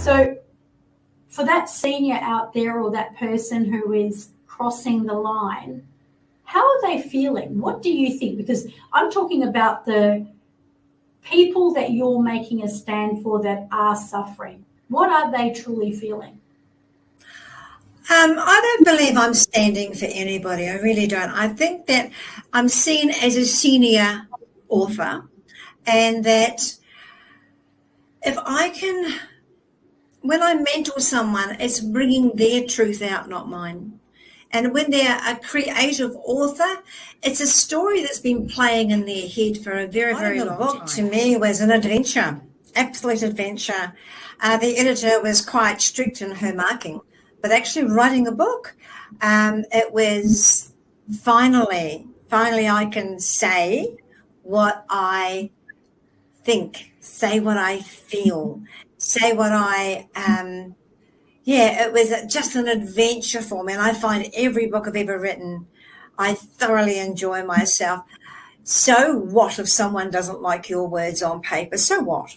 So for that senior out there or that person who is crossing the line, how are they feeling? What do you think? Because I'm talking about the people that you're making a stand for that are suffering. What are they truly feeling? I don't believe I'm standing for anybody. I really don't. I think that I'm seen as a senior author, and that if I can, when I mentor someone, it's bringing their truth out, not mine. And when they're a creative author, it's a story that's been playing in their head for a very, very long time. To me was an adventure, absolute adventure. The editor was quite strict in her marking, but actually writing a book, it was finally I can say what I think, say what I feel, say what I it was just an adventure for me, and I find every book I've ever written, I thoroughly enjoy myself. So what if someone doesn't like your words on paper? So what?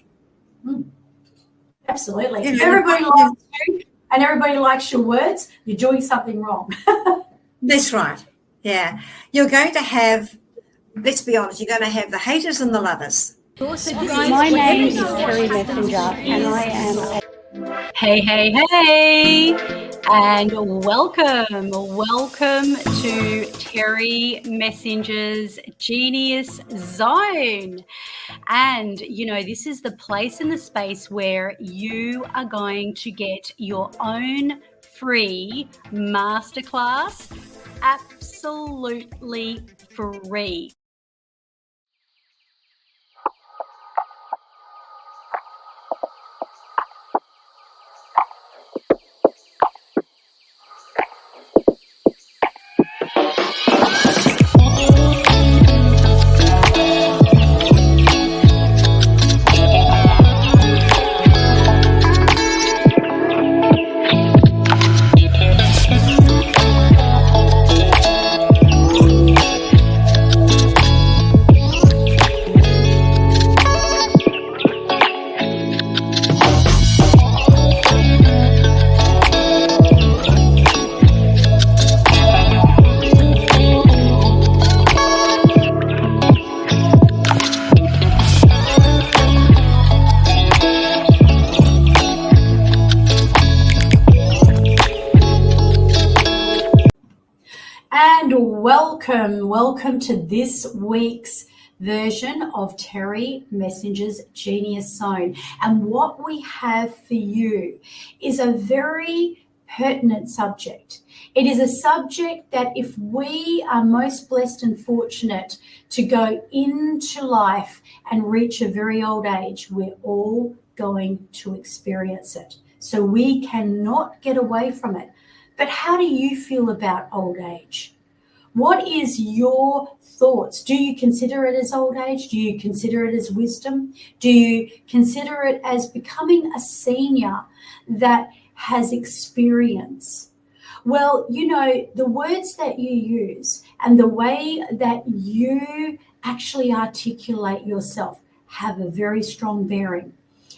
Absolutely. If everybody likes you and everybody likes your words, you're doing something wrong. That's right. Yeah. You're going to have, let's be honest, you're going to have the haters and the lovers. My name is Terri Messenger, and I am Hey, and welcome to Terri Messenger's Genius Zone. And, this is the place in the space where you are going to get your own free masterclass absolutely free. Welcome to this week's version of Terri Messenger's Genius Zone. And what we have for you is a very pertinent subject. It is a subject that if we are most blessed and fortunate to go into life and reach a very old age, we're all going to experience it. So we cannot get away from it. But how do you feel about old age? What is your thoughts? Do you consider it as old age? Do you consider it as wisdom? Do you consider it as becoming a senior that has experience? Well, the words that you use and the way that you actually articulate yourself have a very strong bearing.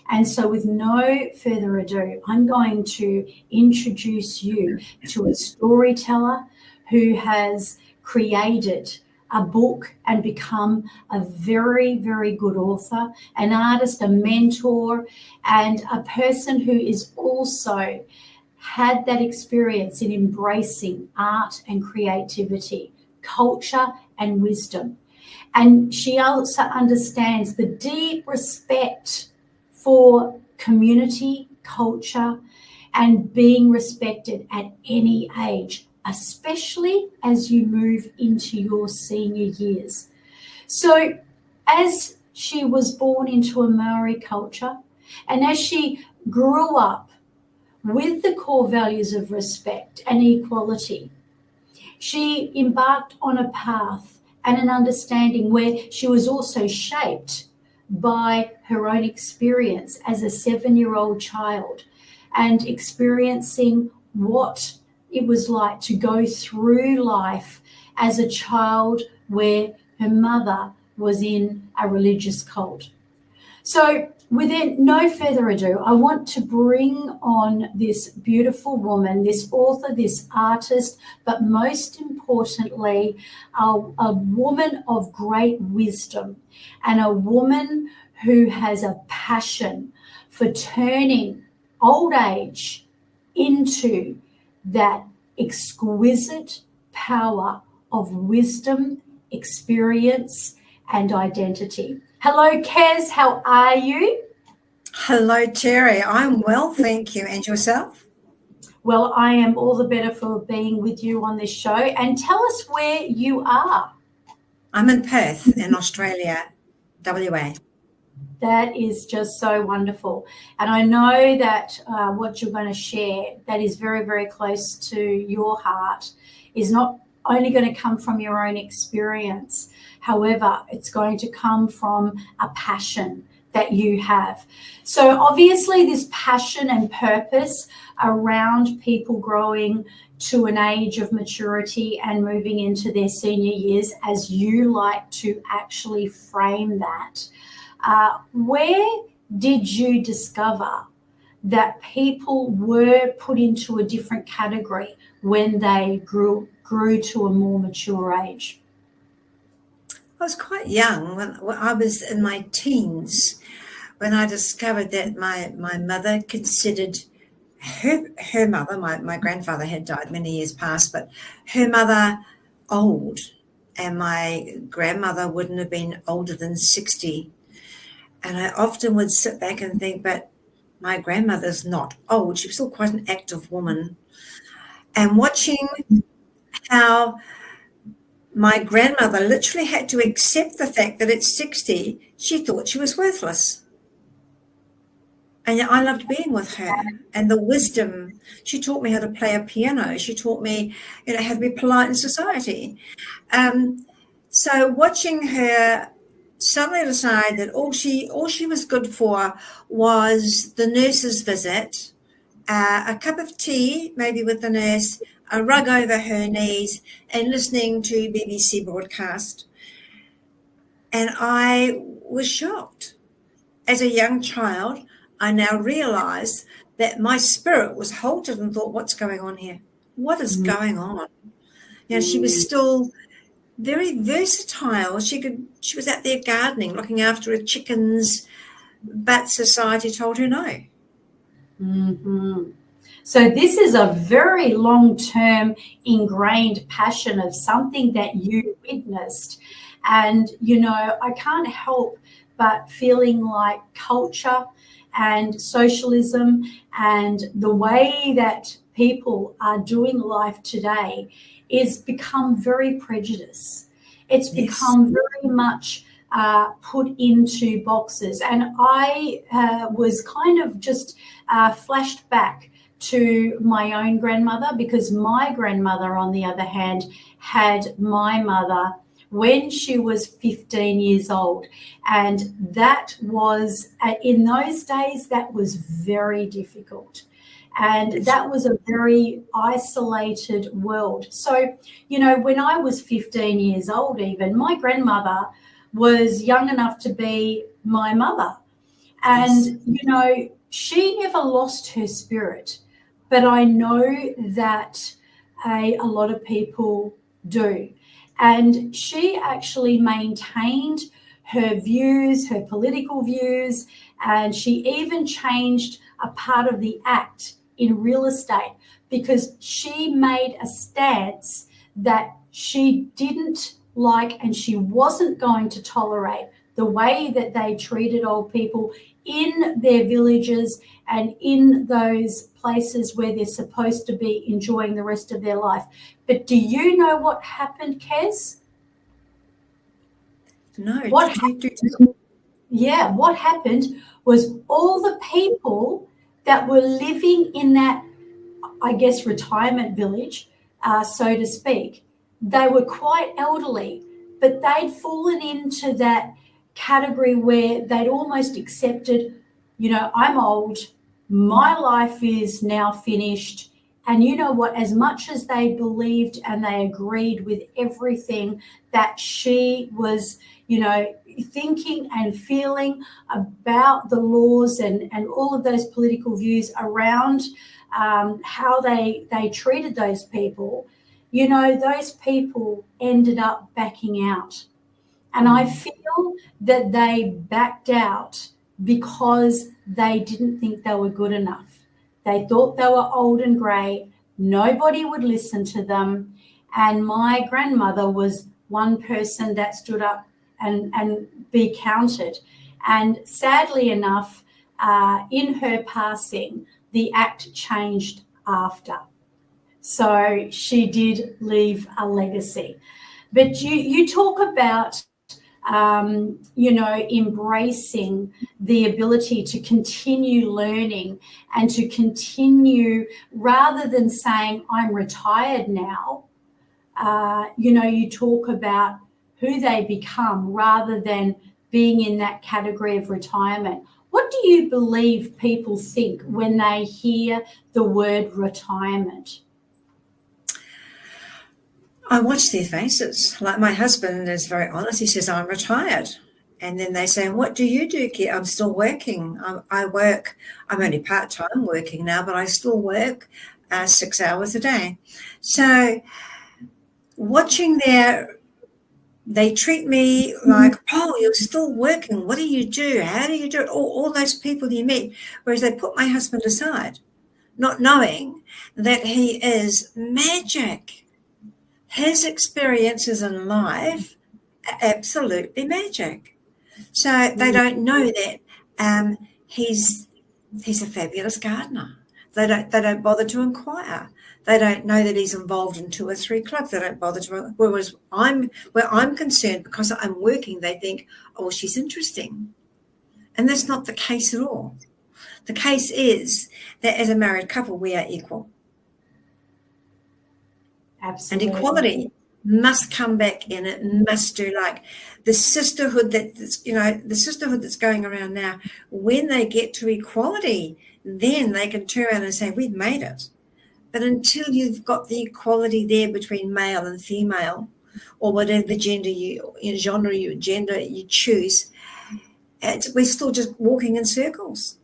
And so with no further ado, I'm going to introduce you to a storyteller who has created a book and become a very, very good author, an artist, a mentor, and a person who is also had that experience in embracing art and creativity, culture and wisdom. And she also understands the deep respect for community, culture, and being respected at any age, especially as you move into your senior years. So as she was born into a Maori culture, and as she grew up with the core values of respect and equality, she embarked on a path and an understanding where she was also shaped by her own experience as a 7-year-old child and experiencing what it was like to go through life as a child where her mother was in a religious cult. So within no further ado, I want to bring on this beautiful woman, this author, this artist, but most importantly, a woman of great wisdom and a woman who has a passion for turning old age into that exquisite power of wisdom, experience, and identity. Hello, Kez. How are you? Hello, Terri. I'm well, thank you. And yourself? Well, I am all the better for being with you on this show. And tell us where you are. I'm in Perth, in Australia, WA. That is just so wonderful. And I know that what you're going to share that is very, very close to your heart is not only going to come from your own experience. However, it's going to come from a passion that you have. So obviously this passion and purpose around people growing to an age of maturity and moving into their senior years, as you like to actually frame that. Where did you discover that people were put into a different category when they grew to a more mature age? I was quite young when I was in my teens when I discovered that my mother considered her mother, my grandfather had died many years past, but her mother old, and my grandmother wouldn't have been older than 60. And I often would sit back and think, but my grandmother's not old. She was still quite an active woman. And watching how my grandmother literally had to accept the fact that at 60, she thought she was worthless. And I loved being with her and the wisdom. She taught me how to play a piano. She taught me, how to be polite in society. So watching her suddenly decide that all she was good for was the nurse's visit, a cup of tea, maybe with the nurse, a rug over her knees, and listening to BBC broadcast. And I was shocked. As a young child, I now realize that my spirit was halted and thought, what's going on here? What is going on? She was still very versatile. She was out there gardening, looking after her chickens, but society told her no. Mm-hmm. So this is a very long-term ingrained passion of something that you witnessed. And, I can't help but feeling like culture and socialism and the way that people are doing life today is become very prejudiced. It's become very much put into boxes. And I was kind of just flashed back to my own grandmother, because my grandmother, on the other hand, had my mother when she was 15 years old. And that was, in those days, that was very difficult. And that was a very isolated world. So, when I was 15 years old even, my grandmother was young enough to be my mother. And, she never lost her spirit. But I know that a lot of people do. And she actually maintained her views, her political views, and she even changed a part of the act in real estate because she made a stance that she didn't like and she wasn't going to tolerate the way that they treated old people in their villages and in those places where they're supposed to be enjoying the rest of their life. But do you know what happened, Kez? No. What happened was all the people that were living in that, I guess, retirement village, so to speak, they were quite elderly, but they'd fallen into that category where they'd almost accepted, I'm old, my life is now finished. And you know what, as much as they believed and they agreed with everything that she was, thinking and feeling about the laws and all of those political views around how they treated those people, those people ended up backing out. And I feel that they backed out because they didn't think they were good enough. They thought they were old and grey. Nobody would listen to them. And my grandmother was one person that stood up and be counted. And sadly enough, in her passing, the act changed after. So she did leave a legacy. But you talk about, embracing the ability to continue learning and to continue, rather than saying, I'm retired now, you talk about who they become rather than being in that category of retirement. What do you believe people think when they hear the word retirement? I watch their faces. Like my husband is very honest. He says, I'm retired. And then they say, what do you do, Kate? I'm still working. I work. I'm only part-time working now, but I still work 6 hours a day. So watching they treat me like, oh, you're still working. What do you do? How do you do it? All those people you meet. Whereas they put my husband aside, not knowing that he is magic. His experiences in life are absolutely magic. So they don't know that he's a fabulous gardener. They don't bother to inquire. They don't know that he's involved in 2 or 3 clubs. They don't bother to. Whereas where I'm concerned, because I'm working, they think, oh, she's interesting, and that's not the case at all. The case is that as a married couple, we are equal. Absolutely. And equality must come back in. It must do, like the sisterhood the sisterhood that's going around now. When they get to equality, then they can turn around and say, we've made it. But until you've got the equality there between male and female, or whatever genre you choose, we're still just walking in circles.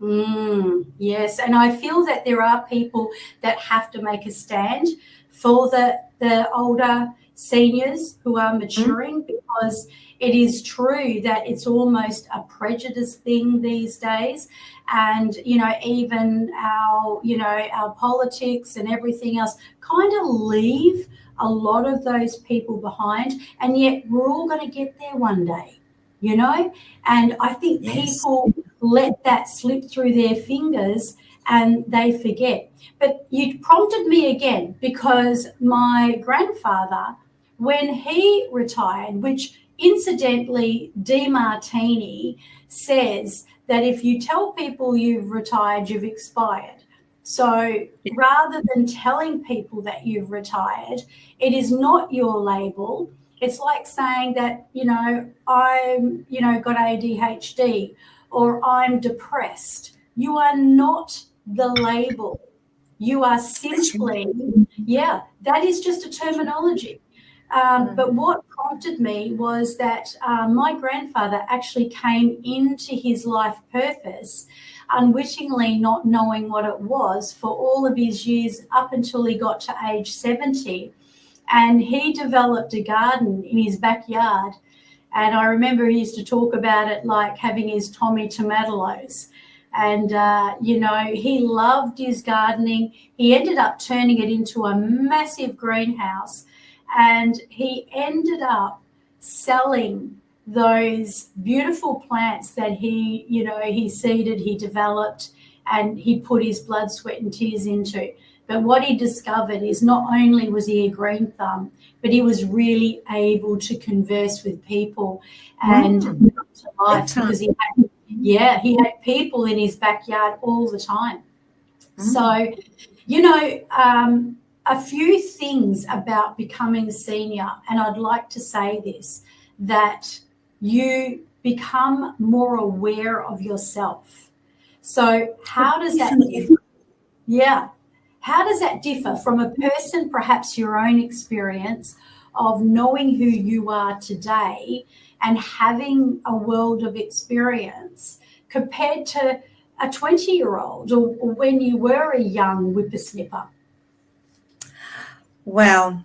Yes, and I feel that there are people that have to make a stand for the older seniors who are maturing, because it is true that it's almost a prejudice thing these days. And, even our politics and everything else kind of leave a lot of those people behind. And yet we're all going to get there one day, And I think people let that slip through their fingers and they forget. But you prompted me again, because my grandfather, when he retired, which incidentally, DeMartini says that if you tell people you've retired, you've expired. So rather than telling people that you've retired, it is not your label. It's like saying that, I'm, got ADHD or I'm depressed. You are not the label. You are simply, that is just a terminology. But what prompted me was that my grandfather actually came into his life purpose unwittingly, not knowing what it was, for all of his years up until he got to age 70. And he developed a garden in his backyard. And I remember he used to talk about it like having his Tommy Tomatoes. And, he loved his gardening. He ended up turning it into a massive greenhouse. And he ended up selling those beautiful plants that he seeded, he developed, and he put his blood, sweat and tears into. But what he discovered is not only was he a green thumb, but he was really able to converse with people and come to life, because he had people in his backyard all the time. So, a few things about becoming a senior, and I'd like to say this, that you become more aware of yourself. So how does that differ? Yeah. How does that differ from a person, perhaps your own experience of knowing who you are today and having a world of experience compared to a 20-year-old or when you were a young whippersnipper? Well,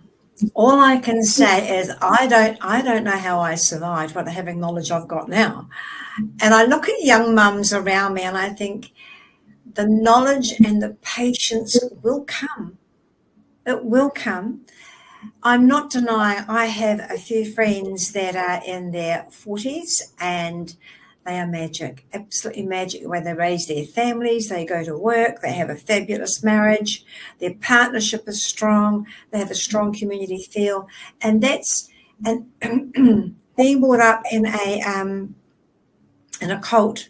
all I can say is I don't know how I survived by having knowledge I've got now. And I look at young mums around me and I think the knowledge and the patience will come. It will come. I'm not denying I have a few friends that are in their 40s and they are magic, absolutely magic, the way they raise their families, they go to work, they have a fabulous marriage, their partnership is strong, they have a strong community feel. And being brought up in a cult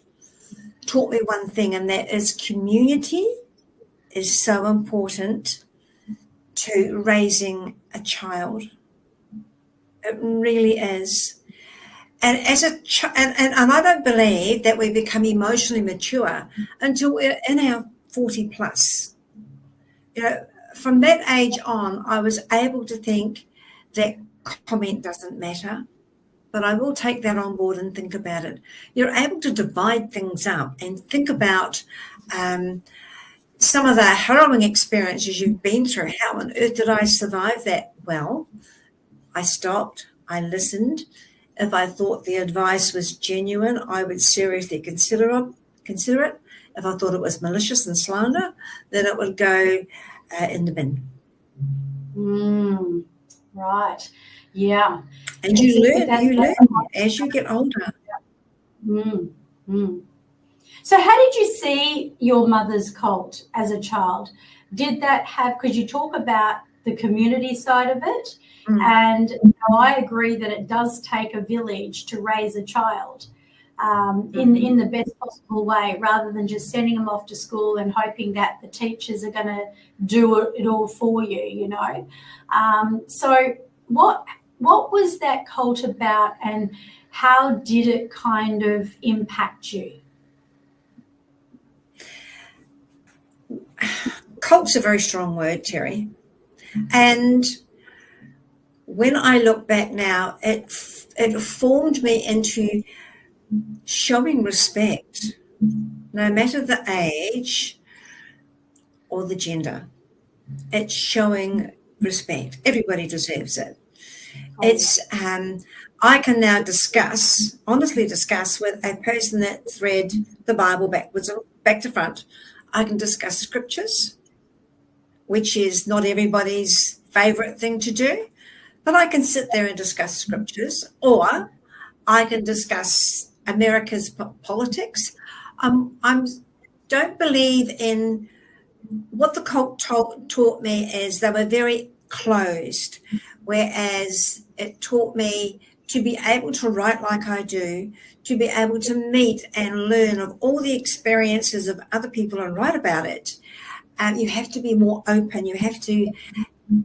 taught me one thing, and that is community is so important to raising a child. It really is. And as and I don't believe that we become emotionally mature until we're in our 40 plus. You know, from that age on, I was able to think that comment doesn't matter, but I will take that on board and think about it. You're able to divide things up and think about some of the harrowing experiences you've been through. How on earth did I survive that? Well, I stopped, I listened. If I thought the advice was genuine, I would seriously consider it. If I thought it was malicious and slander, then it would go in the bin. Right. Yeah. And you learn as you get older. So how did you see your mother's cult as a child? Did that have, could you talk about the community side of it? And I agree that it does take a village to raise a child in the best possible way, rather than just sending them off to school and hoping that the teachers are going to do it all for you, you know. So what was that cult about, and how did it kind of impact you? Cult's a very strong word, Terri. And when I look back now, it formed me into showing respect, no matter the age or the gender. It's showing respect. Everybody deserves it. It's I can now honestly discuss with a person that's read the Bible backwards and back to front. I can discuss scriptures, which is not everybody's favorite thing to do, but I can sit there and discuss scriptures, or I can discuss America's politics. I don't believe in what the cult taught me is they were very closed, whereas it taught me to be able to write like I do, to be able to meet and learn of all the experiences of other people and write about it. You have to be more open. You have to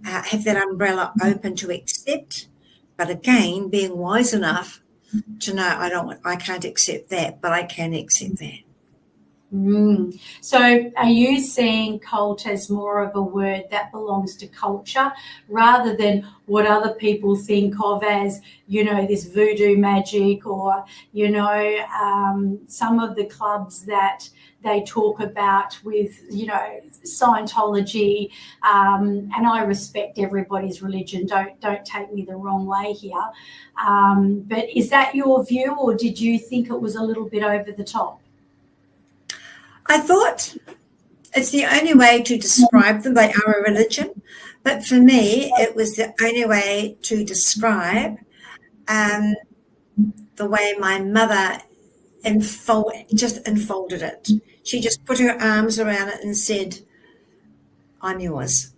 have that umbrella open to accept, but again, being wise enough to know I can't accept that, but I can accept that. So are you seeing cult as more of a word that belongs to culture rather than what other people think of as, you know, this voodoo magic, or, you know, some of the clubs that they talk about with, you know, Scientology, and I respect everybody's religion, don't take me the wrong way here, but is that your view, or did you think it was a little bit over the top? I thought it's the only way to describe them. They are a religion, but for me, it was the only way to describe the way my mother enfolded it. She just put her arms around it and said, "I'm yours."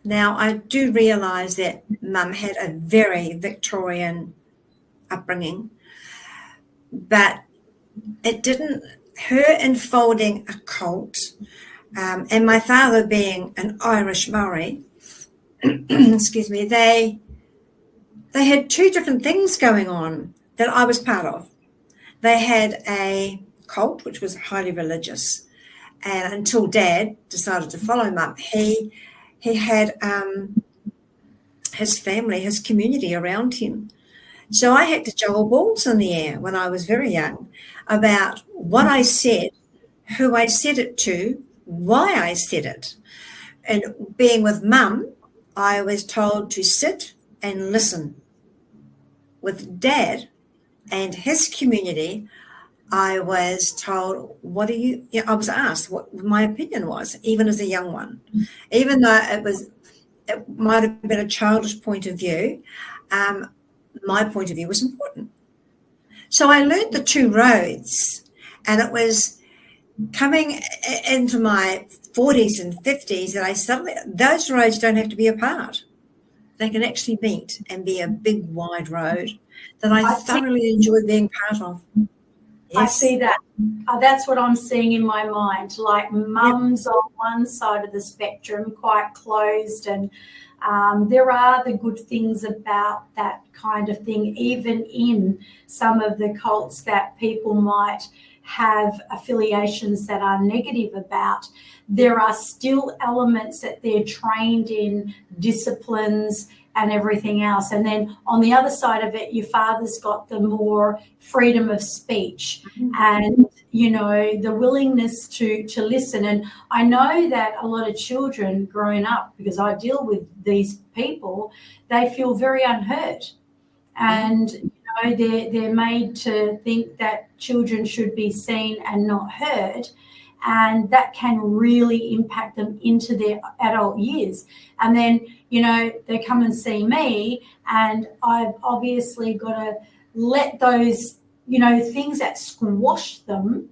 Now, I do realise that Mum had a very Victorian upbringing, but it didn't. Her enfolding a cult, and my father being an Irish Maori, excuse me, they had two different things going on that I was part of. They had a cult, which was highly religious, and until Dad decided to follow Mum, he had his family, his community around him. So I had to juggle balls in the air when I was very young about what I said, who I said it to, why I said it. And being with Mum, I was told to sit and listen. With Dad and his community, I was told, I was asked what my opinion was, even as a young one. Even though it might have been a childish point of view, my point of view was important. So I learned the two roads, and it was coming into my 40s and 50s that I suddenly, those roads don't have to be apart. They can actually meet and be a big, wide road that I thoroughly enjoy being part of. Yes. I see that. That's what I'm seeing in my mind. Like Mum's on one side of the spectrum, quite closed, and there are the good things about that kind of thing, even in some of the cults that people might have affiliations that are negative about. There are still elements that they're trained in, disciplines and everything else. And then on the other side of it, your father's got the more freedom of speech and, you know, the willingness to listen. And I know that a lot of children growing up, because I deal with these people, they feel very unheard. And, you know, they're made to think that children should be seen and not heard. And that can really impact them into their adult years. And then, you know, they come and see me, and I've obviously got to let those, you know, things that squash them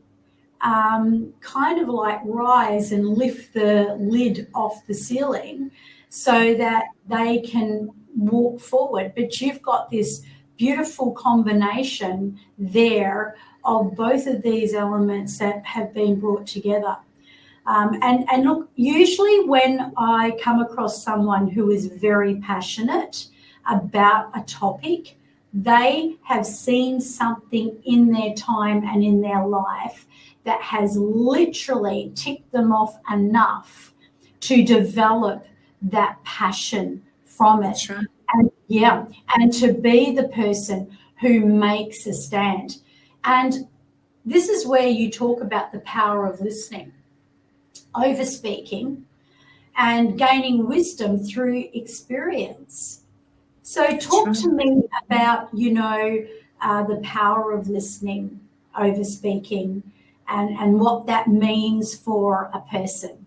kind of like rise and lift the lid off the ceiling so that they can walk forward. But you've got this beautiful combination there of both of these elements that have been brought together. And look, usually when I come across someone who is very passionate about a topic, they have seen something in their time and in their life that has literally ticked them off enough to develop that passion from it. That's right. And to be the person who makes a stand. And this is where you talk about the power of listening, over speaking, and gaining wisdom through experience. So talk to me about, you know, the power of listening, over speaking, and what that means for a person.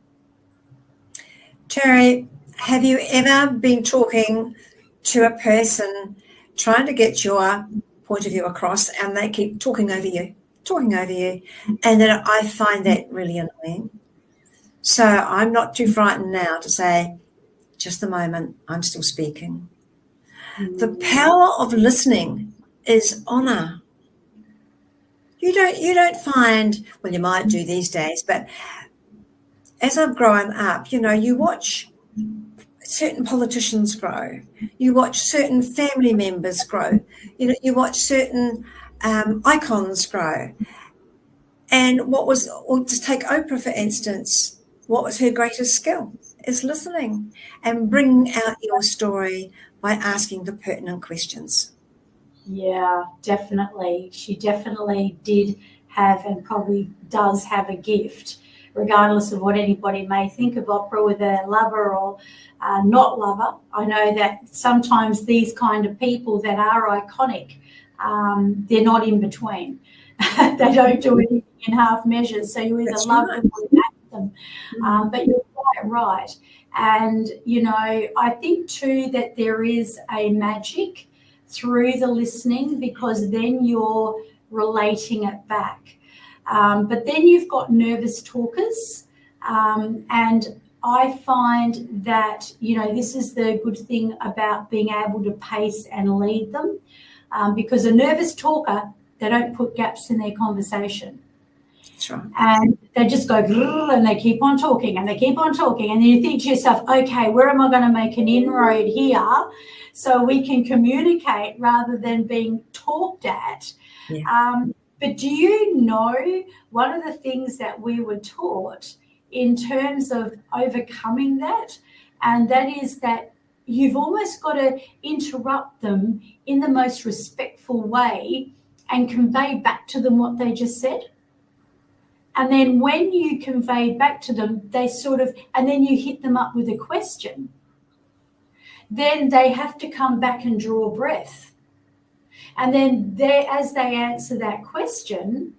Terri, have you ever been talking to a person trying to get your point of view across, and they keep talking over you, and then I find that really annoying? So I'm not too frightened now to say, just a moment, I'm still speaking. The power of listening is honour. You don't find, well, you might do these days, but as I've grown up, you know, you watch certain politicians grow, you watch certain family members grow, you know, you watch certain icons grow. And just take Oprah, for instance, what was her greatest skill? Is listening and bringing out your story by asking the pertinent questions. Yeah, definitely. She definitely did have, and probably does have, a gift, regardless of what anybody may think of Oprah, whether lover or not lover. I know that sometimes these kind of people that are iconic, they're not in between. They don't do anything in half measures. So you either love them or you hate them. But you're quite right. And, you know, I think too that there is a magic through the listening, because then you're relating it back. But then you've got nervous talkers, and I find that, you know, this is the good thing about being able to pace and lead them, because a nervous talker, they don't put gaps in their conversation. That's right. And they just go, and they keep on talking and they keep on talking. And then you think to yourself, okay, where am I going to make an inroad here so we can communicate rather than being talked at? Yeah. But do you know, one of the things that we were taught in terms of overcoming that, and that is that you've almost got to interrupt them in the most respectful way and convey back to them what they just said. And then when you convey back to them, they sort of, and then you hit them up with a question, then they have to come back and draw breath. And then as they answer that question,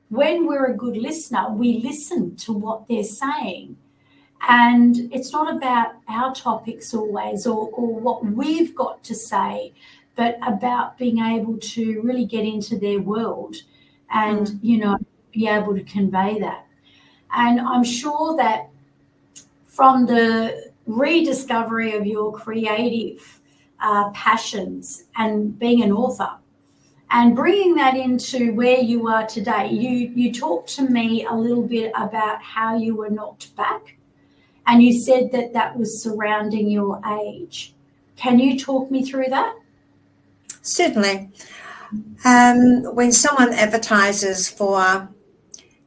when we're a good listener, we listen to what they're saying. And it's not about our topics always or what we've got to say, but about being able to really get into their world and, be able to convey that. And I'm sure that from the rediscovery of your creative passions and being an author and bringing that into where you are today, you talked to me a little bit about how you were knocked back. And you said that was surrounding your age. Can you talk me through that? Certainly. When someone advertises for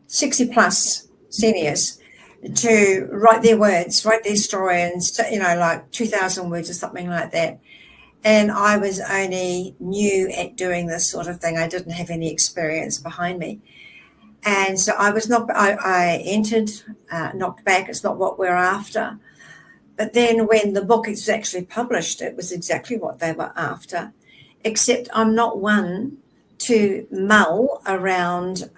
60 plus seniors to write their words, write their story, and like 2,000 words or something like that, and I was only new at doing this sort of thing. I didn't have any experience behind me. And so I entered, knocked back. It's not what we're after. But then when the book is actually published, it was exactly what they were after, except I'm not one to mull around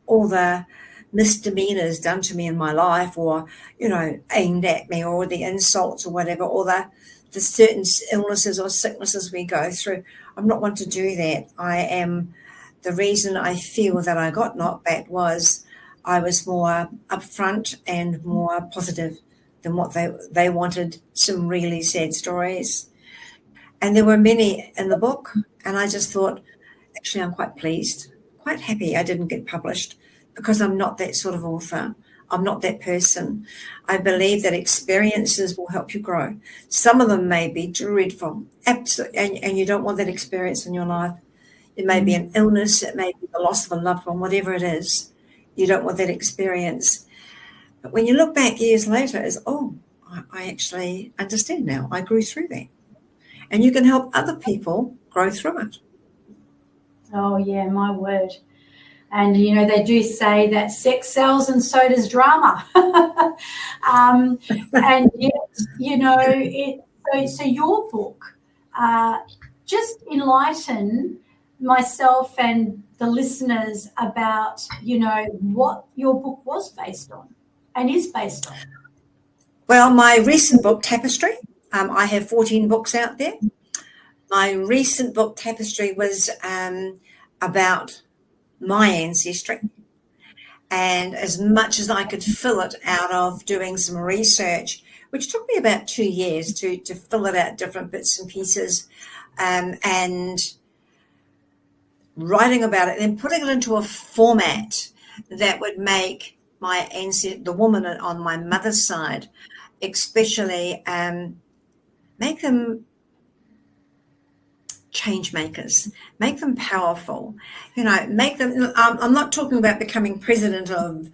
all the misdemeanors done to me in my life or, aimed at me, or the insults or whatever, or the certain illnesses or sicknesses we go through. I'm not one to do that. The reason I feel that I got knocked back was I was more upfront and more positive than what they wanted, some really sad stories. And there were many in the book, and I just thought, actually, I'm quite pleased, quite happy I didn't get published, because I'm not that sort of author. I'm not that person. I believe that experiences will help you grow. Some of them may be dreadful, absolutely, and you don't want that experience in your life. It may be an illness, it may be the loss of a loved one, whatever it is. You don't want that experience. But when you look back years later, it's, I actually understand now. I grew through that. And you can help other people grow through it. Oh, yeah, my word. And, they do say that sex sells and so does drama. And yet, so your book, just enlighten myself and the listeners about, what your book was based on and is based on. Well, my recent book, Tapestry, I have 14 books out there. My recent book, Tapestry, was about my ancestry. And as much as I could fill it out of doing some research, which took me about 2 years to fill it out, different bits and pieces, and writing about it and putting it into a format that would make my ancestor, the woman on my mother's side, especially, make them change makers, make them powerful, make them, I'm not talking about becoming president of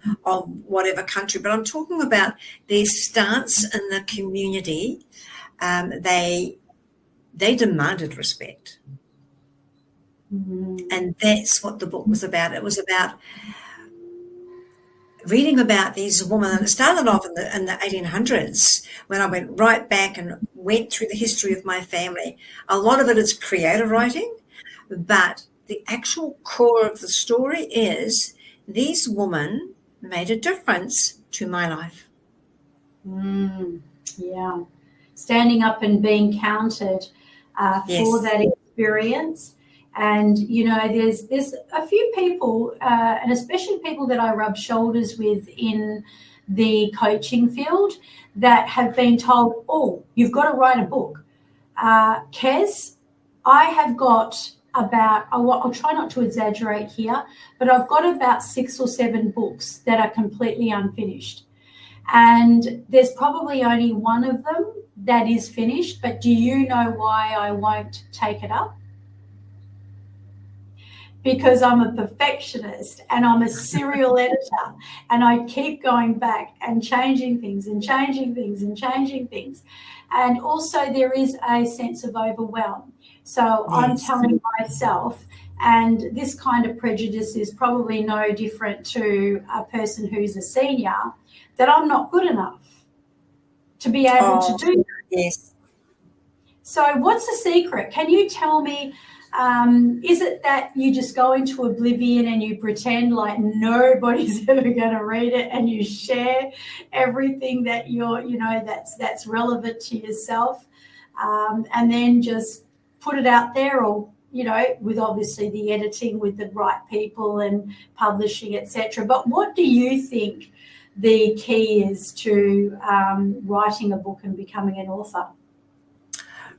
whatever country, but I'm talking about their stance in the community. They demanded respect. Mm-hmm. And that's what the book was about. It was about reading about these women, and it started off in the 1800s when I went right back and went through the history of my family. A lot of it is creative writing, but the actual core of the story is these women made a difference to my life. Yeah. Standing up and being counted for that experience. And, there's a few people, and especially people that I rub shoulders with in the coaching field, that have been told, you've got to write a book. Kez, I have got about, I'll try not to exaggerate here, but I've got about 6 or 7 books that are completely unfinished. And there's probably only one of them that is finished, but do you know why I won't take it up? because I'm a perfectionist and I'm a serial editor, and I keep going back and changing things and changing things and changing things. And also there is a sense of overwhelm. So I'm telling myself, and this kind of prejudice is probably no different to a person who's a senior, that I'm not good enough to be able to do that. Yes. So what's the secret? Can you tell me, is it that you just go into oblivion and you pretend like nobody's ever going to read it, and you share everything that that's relevant to yourself, and then just put it out there, or with obviously the editing with the right people and publishing, etc. But what do you think the key is to writing a book and becoming an author?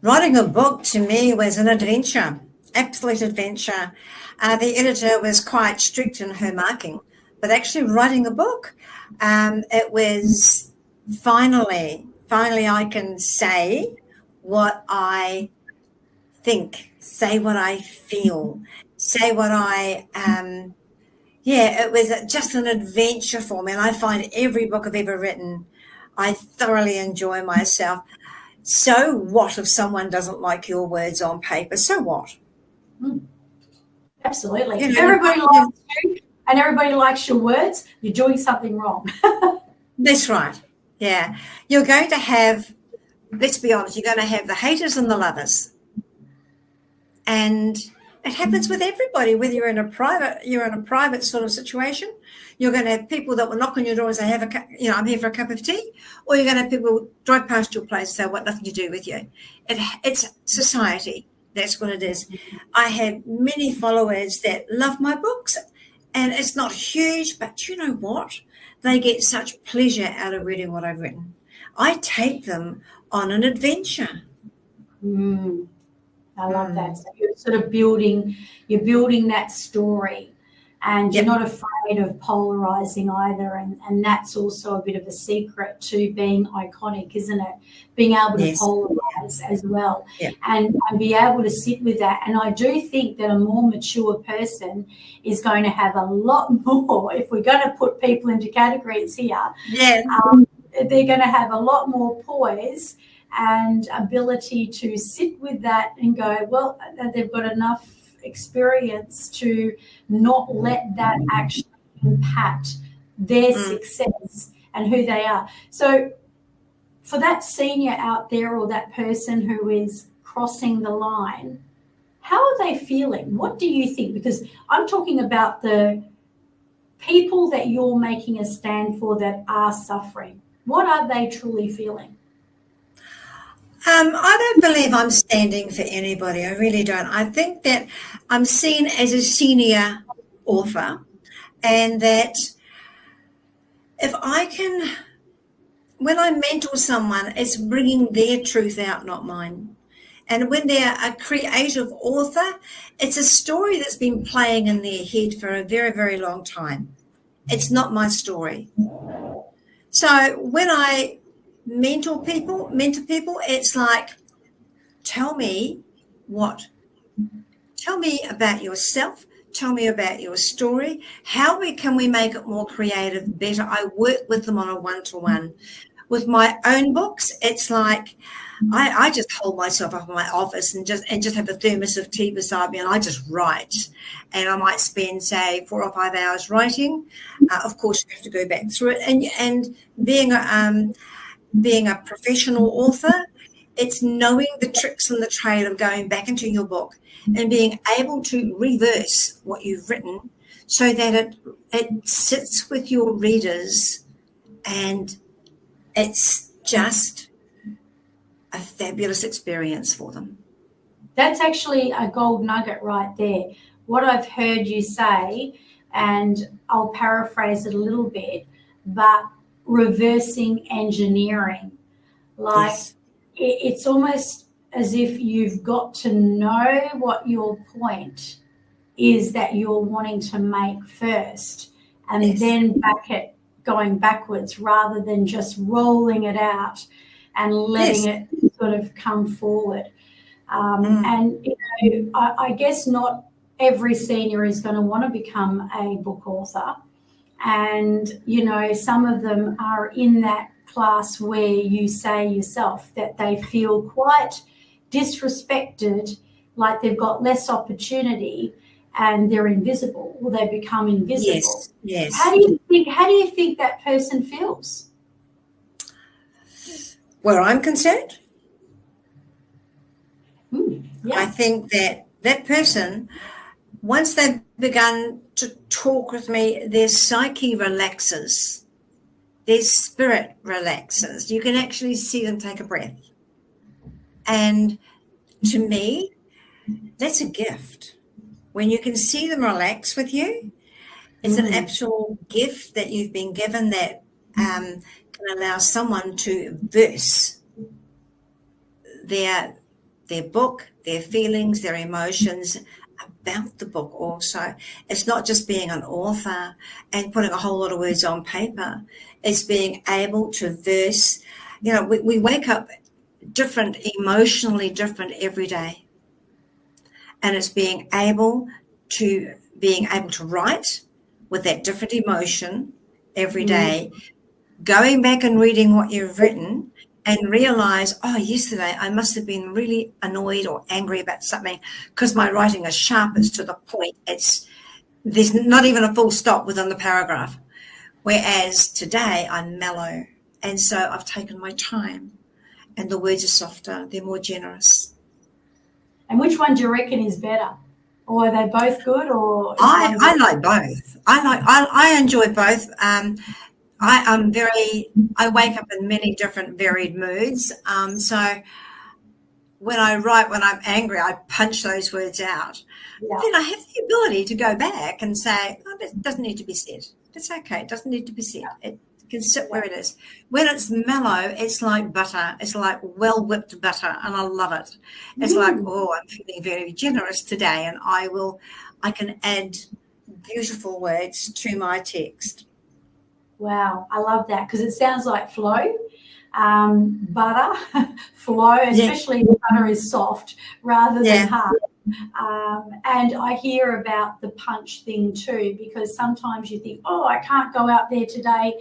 Writing a book to me was an adventure, absolute adventure. The editor was quite strict in her marking, but actually writing a book, it was finally I can say what I think, say what I feel, say what I it was just an adventure for me. And I find every book I've ever written, I thoroughly enjoy myself. So what if someone doesn't like your words on paper? So what? Absolutely. If everybody likes you and everybody likes your words, you're doing something wrong. That's right. Yeah. You're going to have, let's be honest, you're going to have the haters and the lovers. And it happens with everybody, whether you're in a private sort of situation. You're going to have people that will knock on your door and say, I'm here for a cup of tea, or you're going to have people drive past your place and say, I want nothing to do with you. It's society. That's what it is. I have many followers that love my books, and it's not huge, but you know what? They get such pleasure out of reading what I've written. I take them on an adventure. I love that. So you're sort of building that story, and you're not afraid of polarizing either. And that's also a bit of a secret to being iconic, isn't it? Being able to polarize as well, and be able to sit with that. And I do think that a more mature person is going to have a lot more, if we're going to put people into categories here, they're going to have a lot more poise and ability to sit with that and go, well, they've got enough experience to not let that actually impact their success and who they are. So for that senior out there, or that person who is crossing the line, how are they feeling? What do you think? Because I'm talking about the people that you're making a stand for that are suffering. What are they truly feeling? I don't believe I'm standing for anybody. I really don't. I think that I'm seen as a senior author, and that if I can, when I mentor someone, it's bringing their truth out, not mine. And when they're a creative author, it's a story that's been playing in their head for a very, very long time. It's not my story. So when I mentor people, it's like, tell me about yourself, tell me about your story, how can we make it more creative, better. I work with them on a one-to-one. With my own books, it's like I just hold myself up in my office and just have a thermos of tea beside me, and I just write. And I might spend, say, 4 or 5 hours writing. Of course, you have to go back through it. And being a professional author, it's knowing the tricks and the trade of going back into your book and being able to reverse what you've written so that it sits with your readers, and it's just a fabulous experience for them. That's actually a gold nugget right there. What I've heard you say, and I'll paraphrase it a little bit, but reversing engineering. Like, it's almost as if you've got to know what your point is that you're wanting to make first, and then going backwards, rather than just rolling it out and letting it sort of come forward. And I guess not every senior is going to want to become a book author. And, you know, some of them are in that class where you say yourself that they feel quite disrespected, like they've got less opportunity and they're invisible, or they become invisible. Yes. How do you think that person feels? Where I'm concerned, Yeah. I think that that person, once they've begun to talk with me, their psyche relaxes, their spirit relaxes. You can actually see them take a breath. And to me, that's a gift. When you can see them relax with you, it's an actual gift that you've been given that can allow someone to verse their book, their feelings, their emotions about the book also. It's not just being an author and putting a whole lot of words on paper. It's being able to verse. You know, we wake up different, emotionally different every day. And it's being able to write with that different emotion every day, going back and reading what you've written and realize, oh, yesterday I must have been really annoyed or angry about something because my writing is sharp, it's to the point. There's not even a full stop within the paragraph. Whereas today I'm mellow. And so I've taken my time and the words are softer, they're more generous. And which one do you reckon is better? Or are they both good? Or I like both. I enjoy both. I wake up in many different varied moods. So when I write, when I'm angry, I punch those words out. Yeah. Then I have the ability to go back and say, oh, that doesn't need to be said. That's okay. It doesn't need to be said. It can sit where it is. When it's mellow, it's like butter. It's like well-whipped butter, and I love it. It's like, oh, I'm feeling very generous today, and I can add beautiful words to my text. Wow, I love that because it sounds like flow. Butter, flow, especially if butter is soft rather than hard. And I hear about the punch thing too, because sometimes you think, oh, I can't go out there today.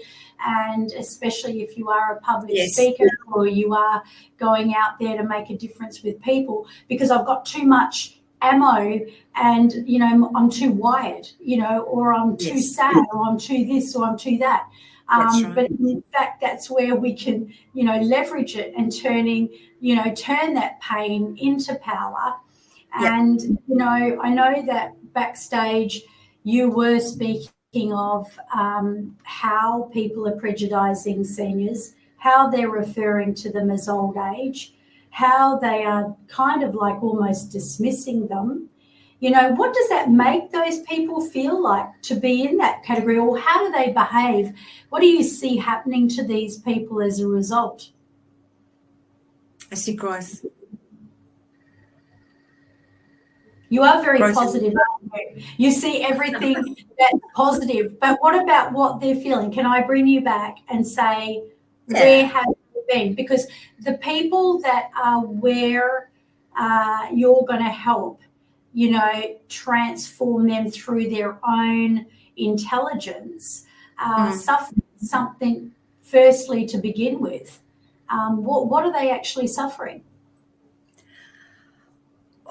And especially if you are a public speaker or you are going out there to make a difference with people, because I've got too much ammo and, you know, I'm too wired, you know, or I'm too sad or I'm too this or I'm too that. Right. But in fact, that's where we can, you know, leverage it and turn that pain into power. And, you know, I know that backstage you were speaking of how people are prejudicing seniors, how they're referring to them as old age, how they are kind of like almost dismissing them. You know, what does that make those people feel like to be in that category, or how do they behave? What do you see happening to these people as a result? I see growth. You are very positive, aren't you? You see everything that's positive, but what about what they're feeling? Can I bring you back and say, where have you been? Because the people that are where you're going to help, you know, transform them through their own intelligence, suffer something firstly to begin with. What are they actually suffering?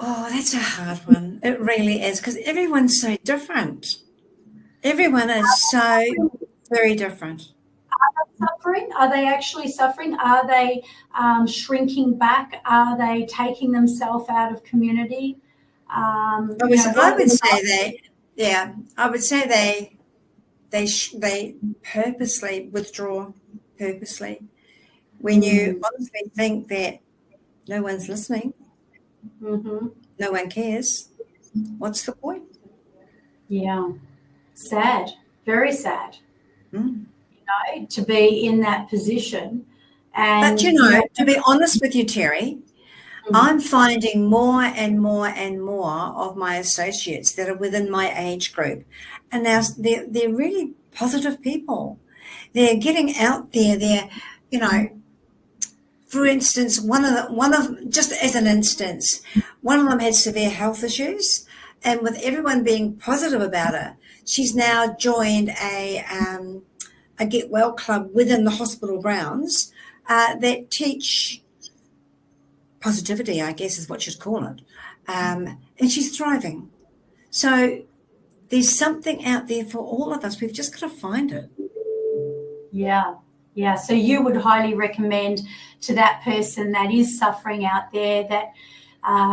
Oh, that's a hard one. It really is, because everyone's so different. Everyone is so very different. Are they suffering? Are they actually suffering? Are they shrinking back? Are they taking themselves out of community? I would say they purposely withdraw, purposely. When you honestly think that no one's listening, no one cares, what's the point? Yeah, sad, very sad. You know, to be in that position. And, but, you know, to be honest with you, Terri, I'm finding more and more and more of my associates that are within my age group. And now they're really positive people. They're getting out there. They're, you know, for instance, one of just as an instance, one of them had severe health issues. and with everyone being positive about it, she's now joined a Get Well club within the hospital grounds that teach positivity, I guess is what you'd call it. And she's thriving. So there's something out there for all of us. We've just got to find it. Yeah. Yeah. So you would highly recommend to that person that is suffering out there, that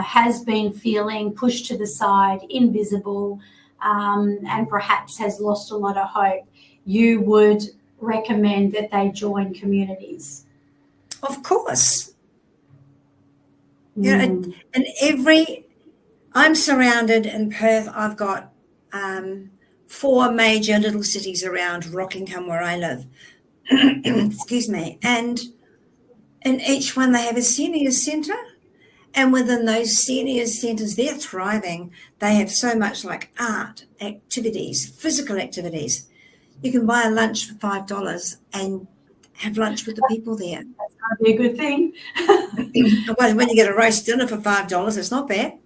has been feeling pushed to the side, invisible, and perhaps has lost a lot of hope, you would recommend that they join communities? Of course. You know, and I'm surrounded in Perth. I've got 4 major little cities around Rockingham where I live. Excuse me. And in each one they have a senior centre. And within those senior centres, they're thriving. They have so much like art, activities, physical activities. You can buy a lunch for $5 and have lunch with the people there. That's going to be a good thing. Well, when you get a roast dinner for $5, it's not bad.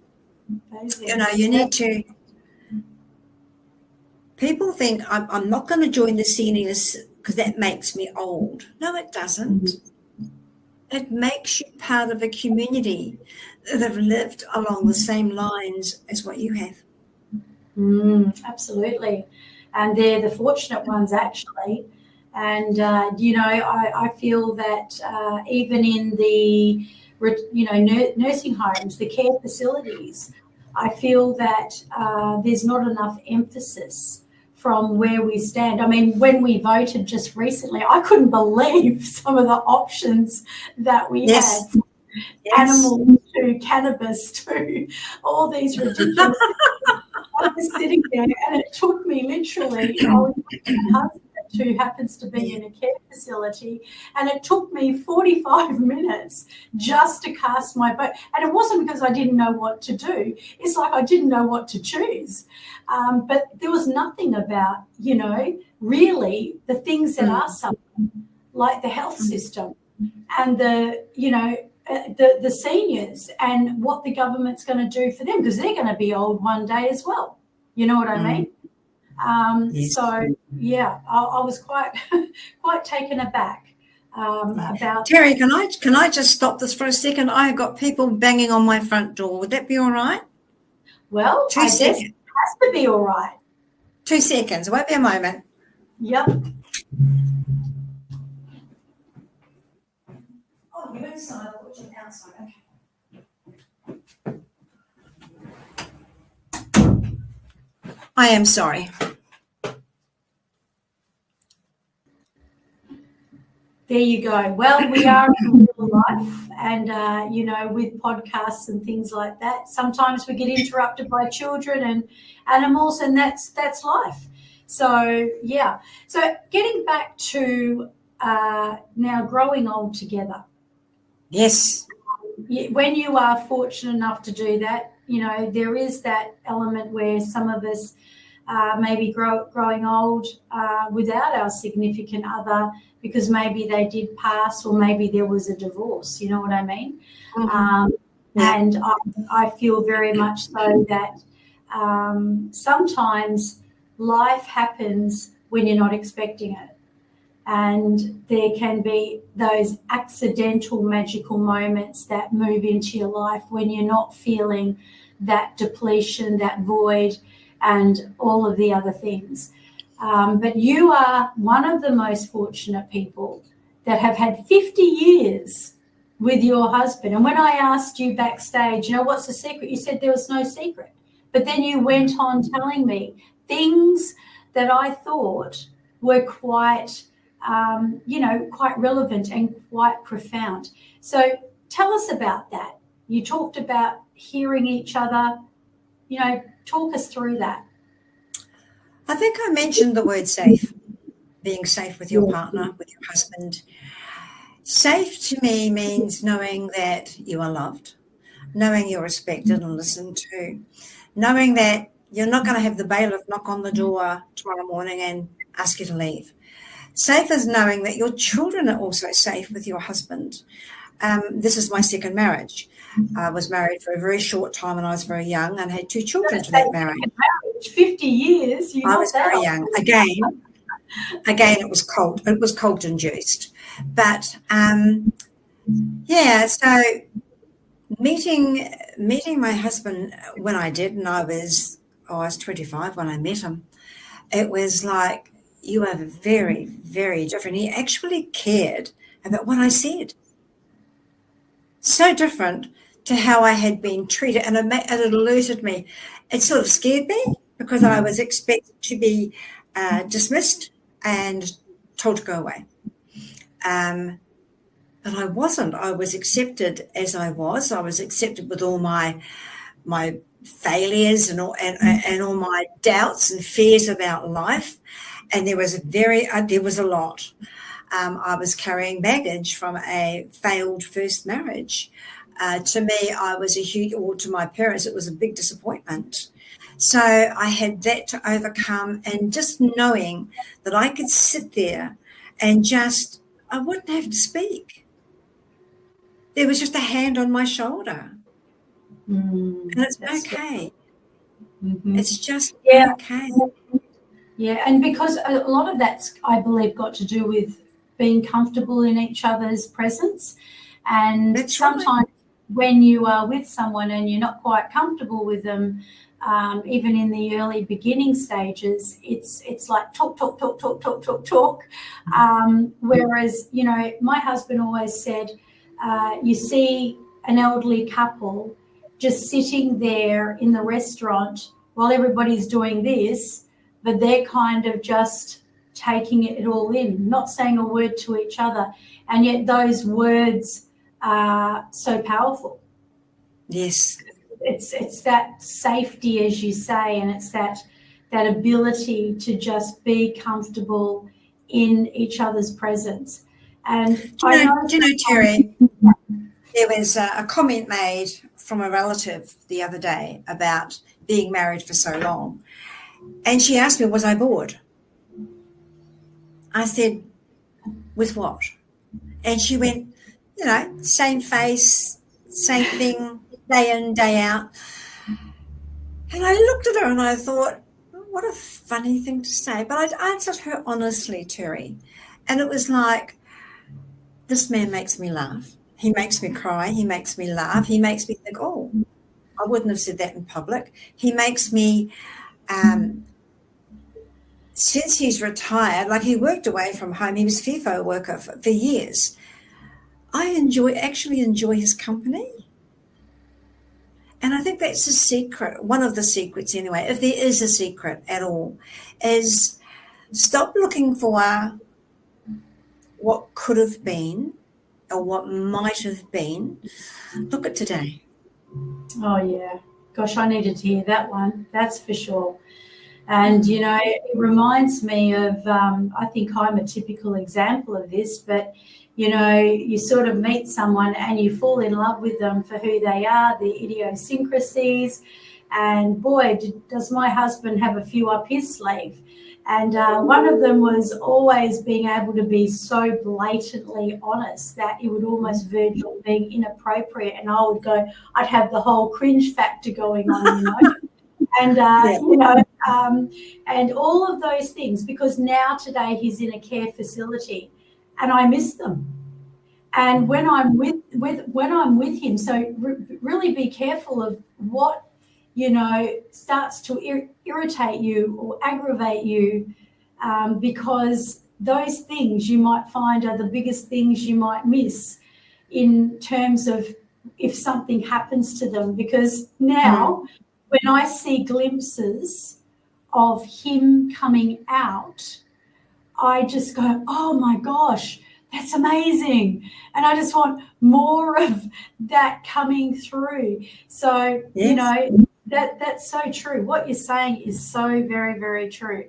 Amazing. You know, you need to. People think I'm not going to join the seniors because that makes me old. No, it doesn't. It makes you part of a community that have lived along the same lines as what you have. Absolutely. And they're the fortunate ones, actually. And, you know, I feel that even in the, you know, nursing homes, the care facilities, I feel that there's not enough emphasis from where we stand. I mean, when we voted just recently, I couldn't believe some of the options that we had. From animals to cannabis to all these ridiculous things. I was sitting there and it took me literally, I was with my husband who happens to be in a care facility, and it took me 45 minutes just to cast my vote. And it wasn't because I didn't know what to do. It's like I didn't know what to choose. But there was nothing about, you know, really the things that are suffering, like the health system and the, you know, the seniors and what the government's going to do for them, because they're going to be old one day as well. You know what I mean? So, yeah, I was quite taken aback about. Terri, can I just stop this for a second? I've got people banging on my front door. Would that be all right? Well, I guess it has to be all right. 2 seconds. It won't be a moment. Yep. Oh, you're inside. I thought you were outside. Okay. I am sorry. There you go. Well, we are in real life, and you know, with podcasts and things like that, sometimes we get interrupted by children and animals, and that's life. So yeah. So getting back to now growing old together. Yes. When you are fortunate enough to do that, you know, there is that element where some of us maybe growing old without our significant other, because maybe they did pass or maybe there was a divorce, you know what I mean? And I feel very much so that sometimes life happens when you're not expecting it. And there can be those accidental magical moments that move into your life when you're not feeling that depletion, that void, and all of the other things. But you are one of the most fortunate people that have had 50 years with your husband. And when I asked you backstage, you know, what's the secret? You said there was no secret. But then you went on telling me things that I thought were quite, you know, quite relevant and quite profound. So tell us about that. You talked about hearing each other, you know, talk us through that. I think I mentioned the word safe, being safe with your partner, with your husband. Safe to me means knowing that you are loved, knowing you're respected and listened to, knowing that you're not going to have the bailiff knock on the door tomorrow morning and ask you to leave. Safe is knowing that your children are also safe with your husband. this is my second marriage. I was married for a very short time when I was very young and had 2 children to that marriage. 50 years. I was very young. Again, it was cold. It was cold induced. But so meeting my husband when I did, and I was 25 when I met him. It was like, you are very, very different. He actually cared about what I said. So different to how I had been treated, and it alerted me. It sort of scared me because I was expected to be dismissed and told to go away. But I wasn't. I was accepted as I was. I was accepted with all my failures and all my doubts and fears about life. And there was a lot. I was carrying baggage from a failed first marriage. To me, I was to my parents, it was a big disappointment. So I had that to overcome, and just knowing that I could sit there and I wouldn't have to speak. There was just a hand on my shoulder. And it's okay. Mm-hmm. It's just okay. Yeah, and because a lot of that's, I believe, got to do with being comfortable in each other's presence. And That's sometimes when you are with someone and you're not quite comfortable with them, even in the early beginning stages, it's like talk. Whereas, my husband always said, you see an elderly couple just sitting there in the restaurant while everybody's doing this, but they're kind of just taking it all in, not saying a word to each other. And yet those words are so powerful. Yes. It's that safety, as you say, and it's that ability to just be comfortable in each other's presence. And do you know, Terri, there was a comment made from a relative the other day about being married for so long. And she asked me, was I bored? I said, with what? And she went, same face, same thing, day in, day out. And I looked at her and I thought, what a funny thing to say. But I answered her honestly, Terri. And it was like, this man makes me laugh. He makes me cry. He makes me laugh. He makes me think, oh, I wouldn't have said that in public. He makes me, since he's retired, like he worked away from home, he was FIFO worker for years. I actually enjoy his company. And I think that's a secret, one of the secrets anyway, if there is a secret at all, is stop looking for what could have been or what might have been. Look at today. Oh, yeah. Gosh, I needed to hear that one. That's for sure. And, it reminds me of, I think I'm a typical example of this, but, you sort of meet someone and you fall in love with them for who they are, their idiosyncrasies. And boy, does my husband have a few up his sleeve. And one of them was always being able to be so blatantly honest that it would almost verge on being inappropriate. And I'd have the whole cringe factor going on, And, and all of those things, because now today he's in a care facility and I miss them. And when I'm with him, so really be careful of what, starts to irritate you or aggravate you, because those things you might find are the biggest things you might miss in terms of if something happens to them. Because now when I see glimpses of him coming out, I just go, oh my gosh, that's amazing. And I just want more of that coming through. So, yes. That's so true. What you're saying is so very, very true.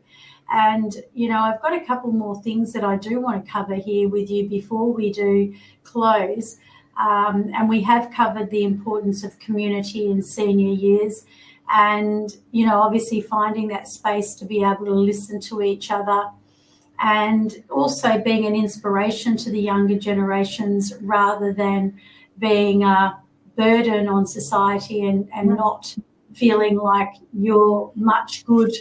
And, I've got a couple more things that I do want to cover here with you before we do close. And we have covered the importance of community in senior years and, obviously finding that space to be able to listen to each other and also being an inspiration to the younger generations rather than being a burden on society and not feeling like you're much good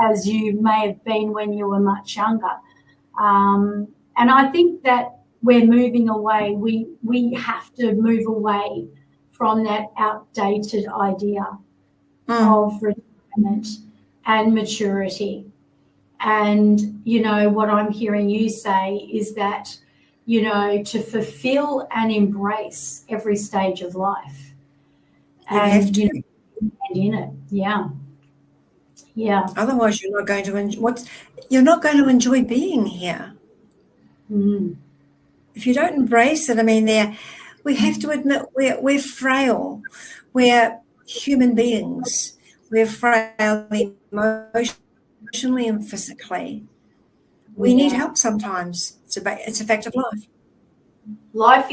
as you may have been when you were much younger. And I think that we're moving away. We have to move away from that outdated idea of retirement and maturity. And, you know, what I'm hearing you say is that, you know, to fulfill and embrace every stage of life. You have to. And in it. Yeah. Yeah. Otherwise, you're not going to enjoy being here. Mm. If you don't embrace it, I mean, we have to admit we're frail. We're human beings. We're frail emotionally and physically. We need help sometimes. It's a fact of life. Life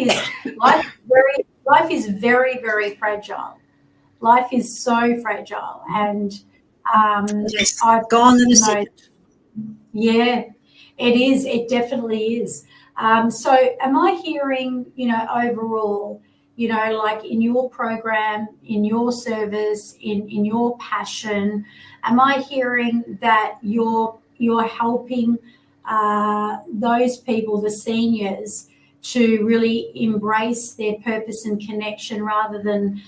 is very, very fragile. Life is so fragile, and I've gone in a second. Yeah, it is. It definitely is. So am I hearing, you know, overall, you know, like in your program, in your service, in your passion, am I hearing that you're helping those people, the seniors, to really embrace their purpose and connection rather than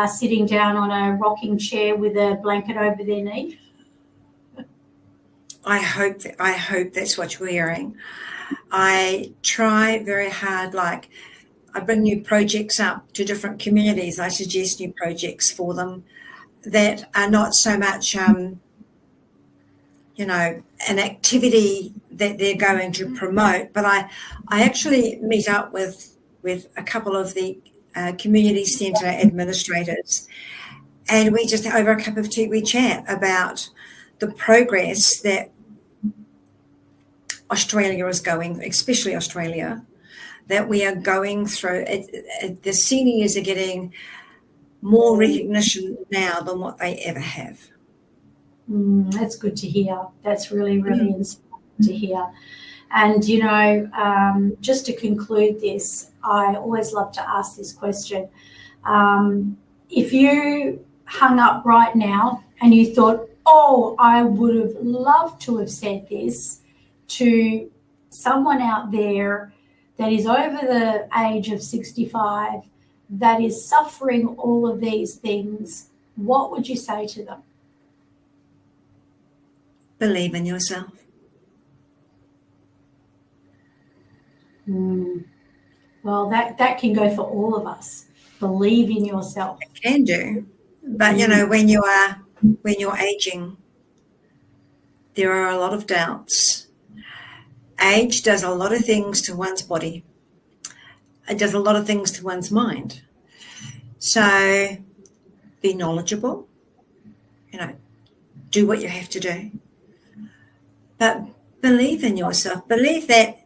sitting down on a rocking chair with a blanket over their knee? I hope that's what you're hearing. I try very hard, like I bring new projects up to different communities. I suggest new projects for them that are not so much, you know, an activity that they're going to promote, but I actually meet up with a couple of the community centre administrators, and we just, over a cup of tea, we chat about the progress that Australia is going, especially Australia, that we are going through. The seniors are getting more recognition now than what they ever have. That's good to hear. That's really, really inspiring to hear. And, you know, just to conclude this, I always love to ask this question. If you hung up right now and you thought, oh, I would have loved to have said this to someone out there that is over the age of 65, that is suffering all of these things, what would you say to them? Believe in yourself. Well, that can go for all of us. Believe in yourself. It can do. But, you know, when you're aging, there are a lot of doubts. Age does a lot of things to one's body. It does a lot of things to one's mind. So be knowledgeable, you know, do what you have to do. But believe in yourself. Believe that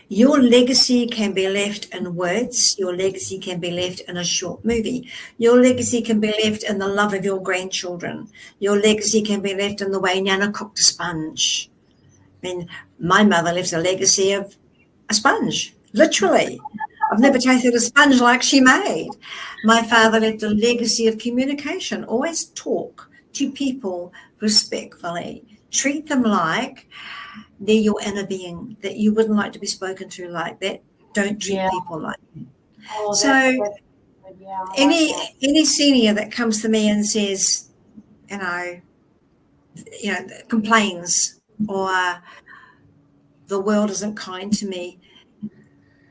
your legacy can be left in words. Your legacy can be left in a short movie. Your legacy can be left in the love of your grandchildren. Your legacy can be left in the way Nana cooked a sponge. I mean, my mother left a legacy of a sponge, literally. I've never tasted a sponge like she made. My father left a legacy of communication. Always talk to people respectfully. Treat them like they're your inner being, that you wouldn't like to be spoken to like that. Don't treat people like that. Oh, so yeah, any senior that comes to me and says, you know, complains or the world isn't kind to me,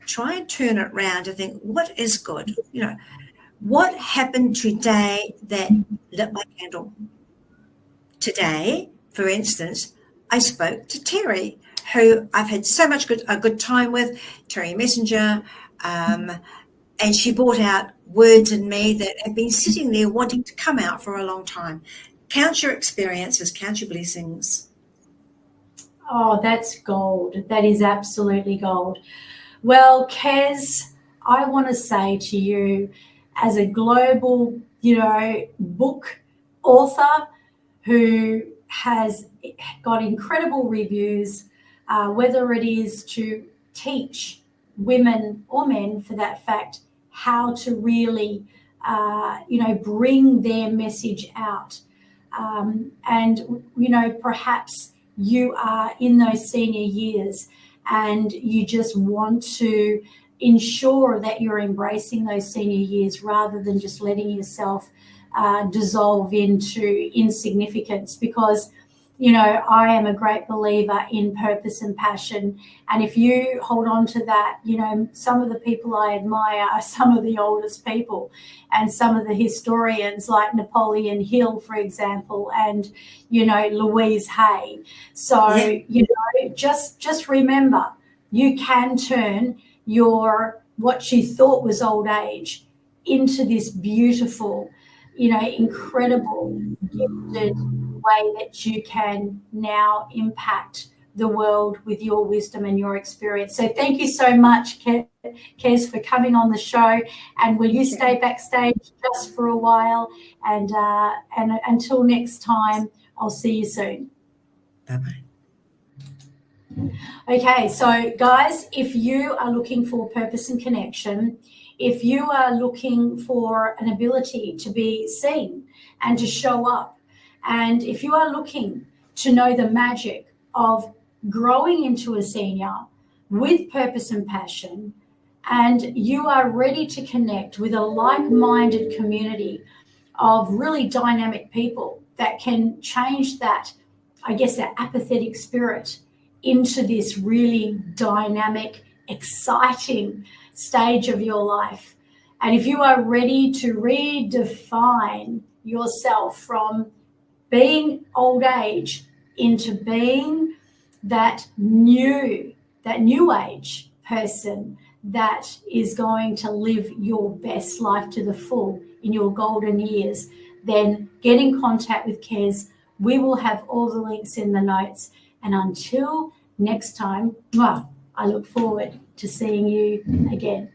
try and turn it around and think, what is good? You know, what happened today that lit my candle? Today, for instance, I spoke to Terri, who I've had so much a good time with, Terri Messenger, and she brought out words in me that have been sitting there wanting to come out for a long time. Count your experiences, count your blessings. Oh, that's gold. That is absolutely gold. Well, Kez, I want to say to you, as a global, you know, book author who has got incredible reviews, whether it is to teach women or men, for that fact, how to really, bring their message out. And, perhaps you are in those senior years and you just want to ensure that you're embracing those senior years rather than just letting yourself dissolve into insignificance, because I am a great believer in purpose and passion. And if you hold on to that, some of the people I admire are some of the oldest people, and some of the historians like Napoleon Hill, for example, and, Louise Hay. So, just remember, you can turn what you thought was old age into this beautiful, incredible, gifted way that you can now impact the world with your wisdom and your experience. So thank you so much, Kez, for coming on the show. And will you stay backstage just for a while? And until next time, I'll see you soon. Bye-bye. Okay, so guys, if you are looking for purpose and connection, if you are looking for an ability to be seen and to show up, and if you are looking to know the magic of growing into a senior with purpose and passion, and you are ready to connect with a like-minded community of really dynamic people that can change that apathetic spirit into this really dynamic, exciting stage of your life. And if you are ready to redefine yourself from being old age into being that new age person that is going to live your best life to the full in your golden years, then get in contact with Kez. We will have all the links in the notes. And until next time, I look forward to seeing you again.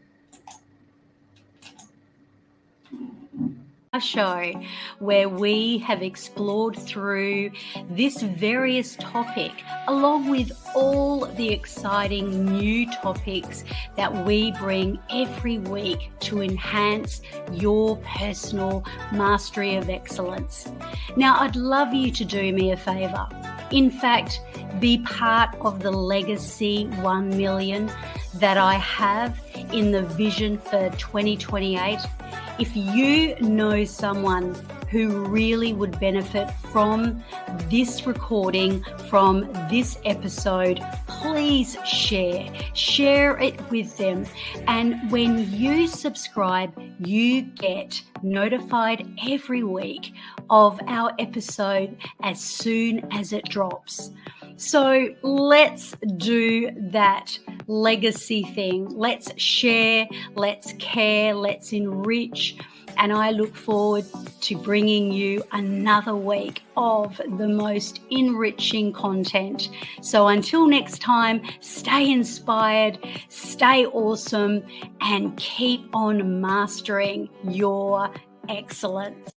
Our show where we have explored through this various topic, along with all the exciting new topics that we bring every week to enhance your personal mastery of excellence. Now, I'd love you to do me a favor. In fact, be part of the Legacy 1 million that I have in the vision for 2028. If you know someone who really would benefit from this recording, from this episode, please share it with them. And when you subscribe, you get notified every week of our episode as soon as it drops. So let's do that legacy thing. Let's share, let's care, let's enrich. And I look forward to bringing you another week of the most enriching content. So until next time, stay inspired, stay awesome, and keep on mastering your excellence.